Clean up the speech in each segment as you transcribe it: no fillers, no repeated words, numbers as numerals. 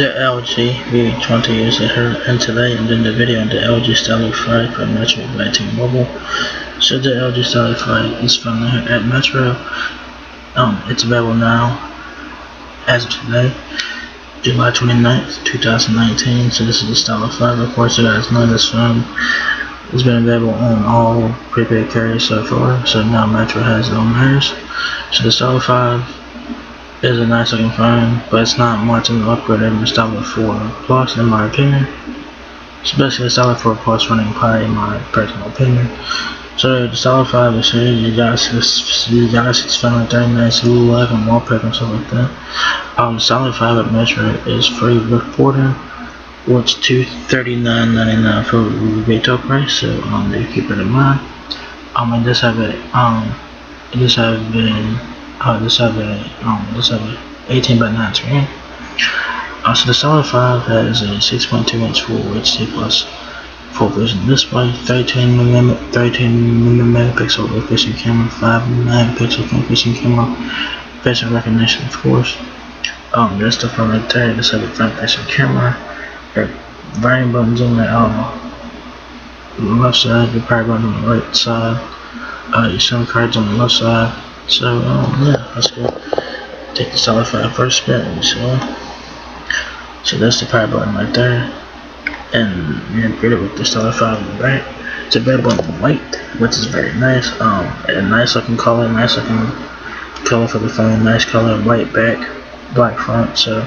The LG V20 is here, and today I'm doing the video on the LG Stylo 5 from Metro by T-Mobile. So the LG Stylo 5 is found here at Metro. It's available now as of today, July 29th, 2019. So this is the Stylo 5. Of course, you guys know this phone has been available on all prepaid carriers so far. So now Metro has it on theirs. So the Stylo 5 is a nice looking phone, but it's not much of an upgrade over the Stylo 4 Plus in my opinion. So basically the Stylo 4 Plus running high in my personal opinion. So the Stylo 5 is here. You guys it's found like 30 nice look and wallpaper and stuff like that. The Stylo 5 at Metro is free with porting, which $239.99 for retail price. So do keep it in mind. I just have it. This have a 18 by 9 screen. So the Stylo 5 has a 6.2 inch Full HD plus full vision display, 13 megapixel rear facing camera, 5 megapixel front facing camera, facial recognition of course. That's the front right there. This has a front facing camera. Your volume buttons on the left side, your power button on the right side, your SIM cards on the left side. So yeah, let's go take the Stylo 5 for a spin. So that's the power button right there, and you're greeted with the Stylo 5 in the back. It's available in white, which is very nice. A nice looking color, for the phone. Nice color, white back, black front. So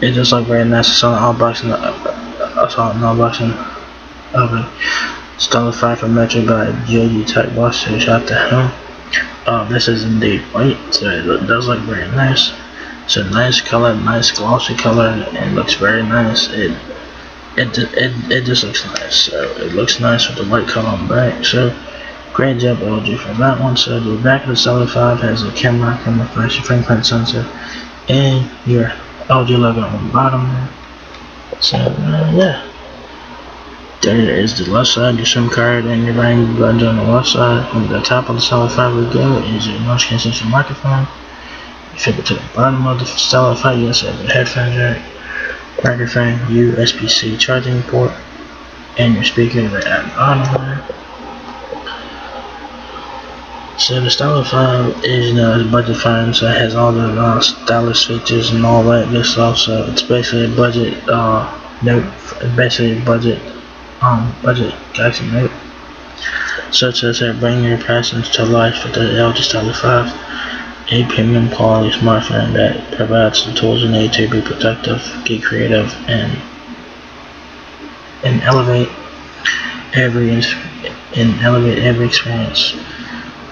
it just looks very nice. I saw an unboxing of a Stylo 5 from Metro by theLG Tech Boss. So shout out to him. This is indeed white, so it does look very nice. It's a nice color, nice glossy color, and looks very nice. It just looks nice. So it looks nice with the white color on the back. So great job LG for that one. So the back of the Stylo 5 has a camera flash, your fingerprint sensor, and your LG logo on the bottom. So yeah. There is the left side, your SIM card, and your volume buttons on the left side. On the top of the Stylo 5 we go is your noise cancellation microphone. You flip it to the bottom of the Stylo 5, you also have a headphone jack, microphone, USB-C charging port, and your speaker right at the bottom there. So the Stylo 5 is a budget phone, so it has all the stylish features and all that good stuff. So it's basically a budget budget Galaxy Note. So it says here, bring your passions to life with the LG Stylo 5, a premium quality smartphone that provides the tools you need to be productive, get creative, and elevate every experience.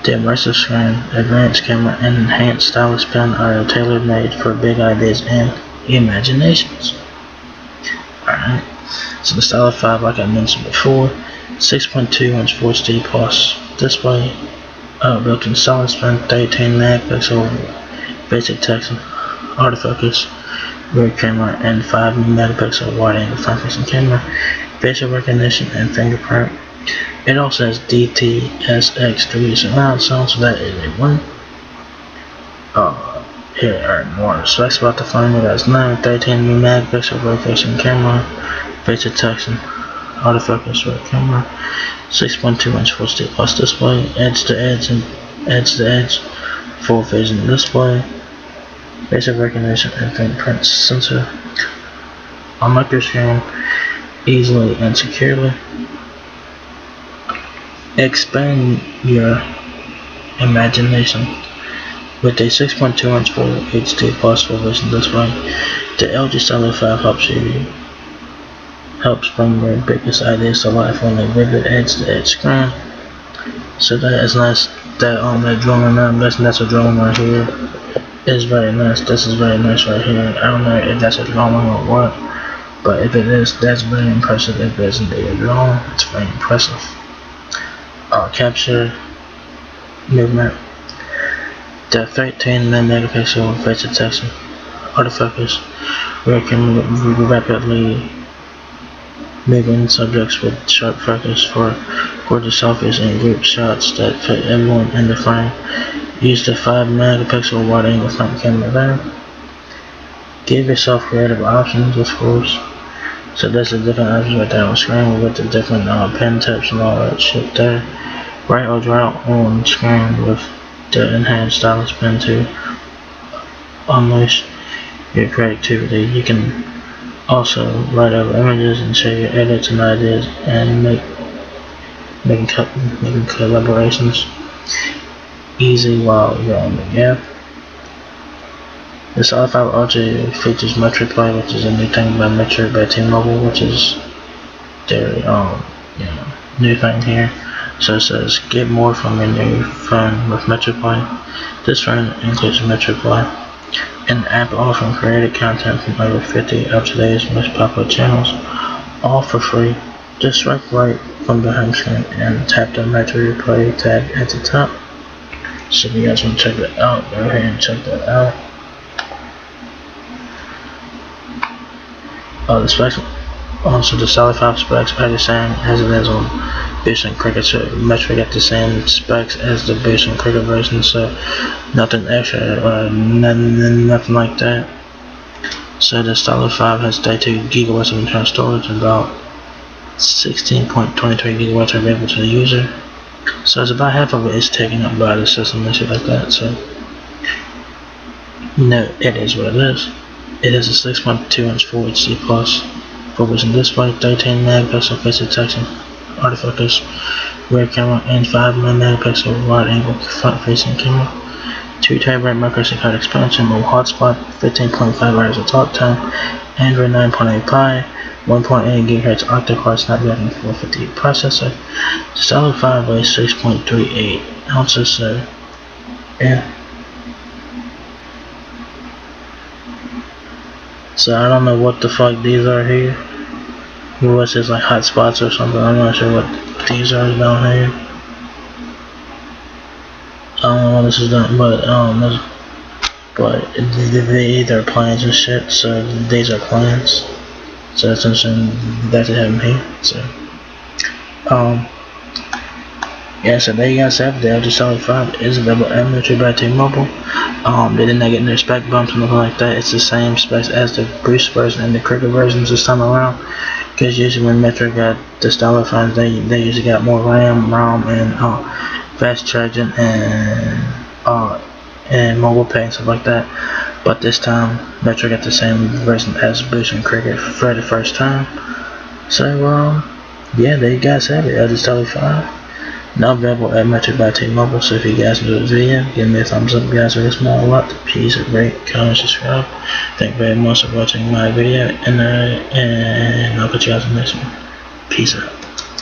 The immersive screen, advanced camera, and enhanced stylish pen are tailor-made for big ideas and imaginations. Alright. So the Stylo 5, like I mentioned before, 6.2 inch Full HD plus display, built-in solid spin, 13 megapixel basic text autofocus rear camera, and 5 megapixel wide-angle front-facing camera, facial recognition, and fingerprint. It also has DTS:X3 surround sound, so that is a win. Here are more specs about the phone. It has 13 megapixel rear-facing camera, facial detection, autofocus rear camera, 6.2 inch Full HD plus display, edge to edge, full vision display, facial recognition and fingerprint sensor. Unlock your screen easily and securely. Expand your imagination with a 6.2 inch Full HD plus full vision display. The LG Stylo 5 helps bring your biggest ideas to life on a vivid edge-to-edge screen. So that is nice. That drone, I'm guessing that's a drone right here. Is very nice. This is very nice right here. I don't know if that's a drone or what, but if it is, that's very impressive. If it is indeed a drone, it's very impressive. Capture movement. The 13 megapixel facial detection autofocus rear camera rapidly moving subjects with sharp focus for gorgeous selfies and group shots that fit everyone in the frame. Use the 5 megapixel wide angle front camera there. Give yourself creative options, of course. So there's the different options right there on the screen with the different pen tips and all that shit there. Right or draw on screen with the enhanced stylus pen to unleash your creativity. You can also write over images and share your edits and ideas and making collaborations easy while you're on the go. The Stylo 5 also features Metro Play, which is a new thing by Metro by T-Mobile, which is their new thing here. So it says get more from your new phone with Metro Play. This phone includes Metro Play, an app offering created content from over 50 of today's most popular channels, all for free. Just swipe right from the home screen and tap the Metro Play tab at the top. So if you guys want to check that out, go ahead and check that out. The specs, also the Stylo 5 specs are the same as it is on Boost and Cricket, so Metro got the same specs as the Boost and Cricket version, so nothing extra or nothing like that. So the Stylo 5 has 32 gigabytes of internal storage and about 16.23 gigabytes available to the user. So it's about half of it is taken up by the system and shit like that, so no, it is what it is. It has a 6.2-inch Full HD Plus full-vision display, 13 megapixel face detection, autofocus, rear camera, and 5 megapixel wide-angle front-facing camera. 2 TB micro SD card expansion, mobile hotspot, 15.5 hours of talk time, Android 9.8 Pie, 1.8 GHz octa-core Snapdragon 450 processor. The Stylo 5 weighs 6.38 ounces, so yeah. So I don't know what the fuck these are here. What's this, like hot spots or something? I'm not sure what these are down here. I don't know what this is done, but they either plans and shit. So these are plans. So that's interesting that they have them here. So yeah, so there you guys have it. The LG Stylo 5 is available at Metro by T-Mobile. They did not get no spec bumps or nothing like that. It's the same specs as the Boost version and the Cricket versions this time around. Because usually when Metro got the Stylo phones, they usually got more RAM, ROM, and fast charging and mobile pay and stuff like that. But this time, Metro got the same version as Boost and Cricket for the first time. So yeah, there you guys have it. LG Stylo 5. Now available at Metro by T-Mobile. So if you guys enjoyed the video, give me a thumbs up, guys. It is small a lot. Please rate, comment, subscribe. Thank you very much for watching my video, and I'll catch you guys in the next one. Peace out.